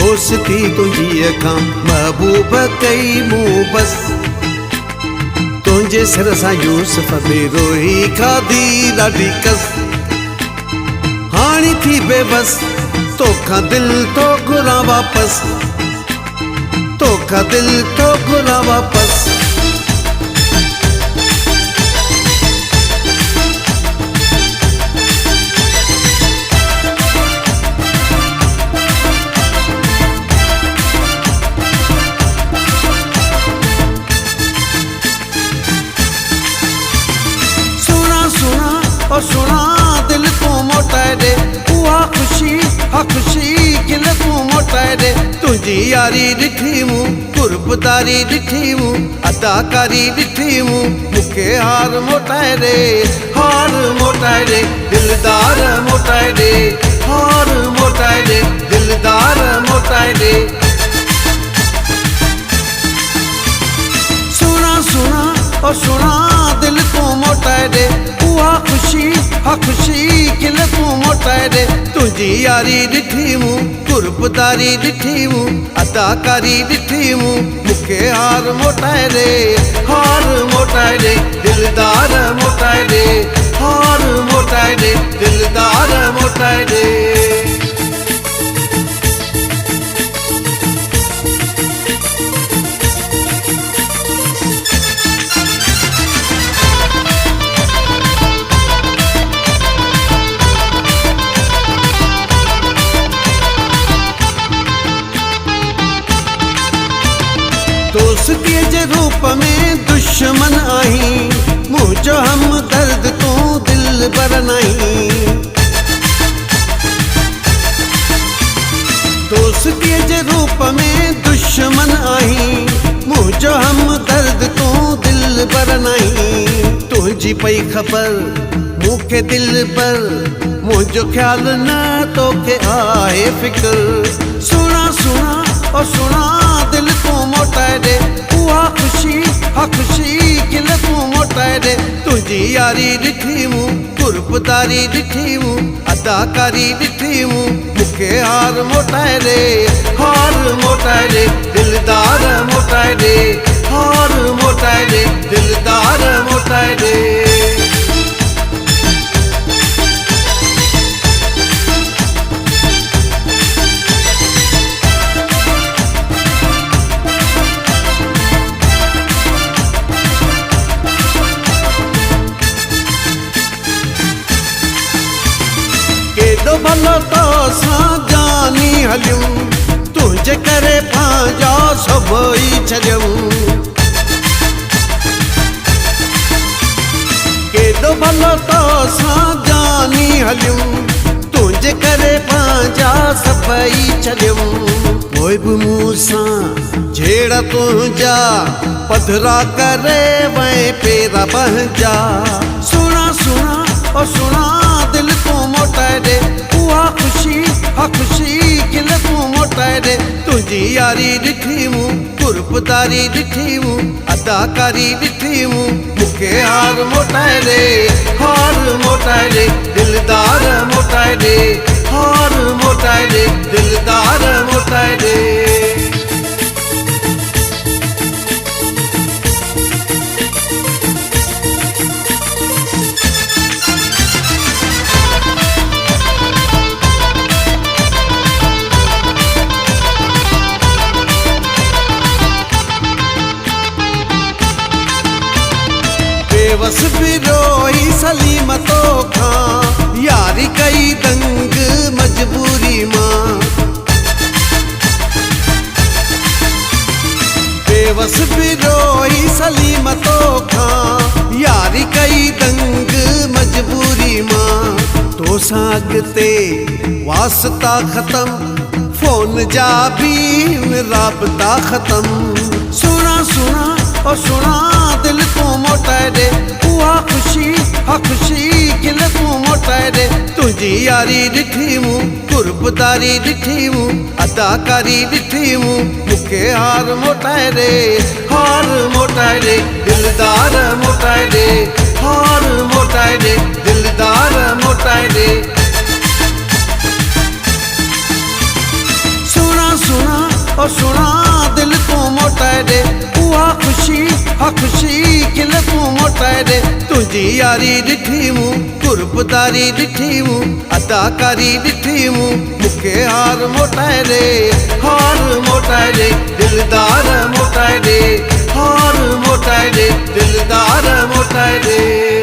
दोस्ती तुझी अखां महबूब कई मूं बस तुझे सिर सां यूसुफ बि रोई खाधी ॾाढी कस हाणी थी बेबस तोखां दिल तो घुरां वापस तोखां दिल तो घुरां वापस और सुना दिल तू मोटाए दे उहा खुशी हा खुशी दिल तू मोटाए दे तुझी यारी ॾिठी मूं कुर्बदारी ॾिठी मूं अदाकारी ॾिठी मूं मूंखे हार मोटाए दे दिलदार मोटाए दे हार मोटाए दे दिलदार मोटाए दे सुना और सुना दिल तू मोटाए दे उहा खुशी हा खुशी दिल तू मोटाए दे तुझी यारी ॾिठी मूं कुर्बदारी ॾिठी मूं अदाकारी ॾिठी मूं मूंखे हार मोटाए दे दिलदार मोटाए दे हार मोटाए दे दिलदार मोटाए दे दोस्तीअ जे रूप में दुश्मन आहीं मुंहिंजो हमदर्द तू दिल बर नहीं दोस्तीअ जे रूप में दुश्मन आहीं मुंहिंजो हमदर्द तू दिल बर नहीं तुझी पई ख़बर मूंखे दिल पर मुंहिंजो ख्याल न तोखे आहे फिक्र सुना और सुना दिल तू मोटाए दे उहा खुशी हा खुशी दिल तू मोटाए दे तुझी यारी ॾिठी मूं कुर्बदारी ॾिठी मूं अदाकारी ॾिठी मूं मूंखे हार मोटाए दे दिलदार मोटाए दे हार मोटाए दे दिलदार मोटाए दे केॾो भलो तो सां जानी हलियूं तुंहिंजे करे पंहिंजा सभु ई छॾियूं केॾो भलो तो सां जानी हलियूं तुंहिंजे करे पंहिंजा सभु ई छॾियूं पोइ बि मूं सां जहिड़ा तुंहिंजा पधरा करे वए पेरा पंहिंजा सुना और सुना दिल तू मोटाए दे उहा खुशी हा खुशी दिल तू मोटाए दे तुझी यारी ॾिठी मूं कुर्बदारी ॾिठी मूं अदाकारी ॾिठी मूं मूंखे हार मोटाए दे दिलदार मोटाए दे हार मोटाए दे दिलदार मोटाए दे बेवस भी रोई सलीम तोखां यारी कई दंग मजबूरी मां बेवस भी रोई सलीम तोखां यारी कई दंग मजबूरी मां तोसां अॻिते वास्ता ख़तम फोन जा भी राबता ख़तम सुना और सुना दिल तू मोटाए दे उहा खुशी हा खुशी दिल तू मोटाए दे तुझी यारी ॾिठी मूं कुर्बदारी ॾिठी मूं अदाकारी ॾिठी मूं मूंखे हार मोटाए दे दिलदार मोटाए दे हार मोटाए दे दिलदार मोटाए दे सुना तुझी यारी ॾिठी मूं, कुर्बदारी ॾिठी मूं, अदाकारी ॾिठी मूं, मूंखे हार मोटाए ॾे, हार मोटाए ॾे, दिलदार मोटाए ॾे, हार मोटाए ॾे, दिलदार मोटाए ॾे।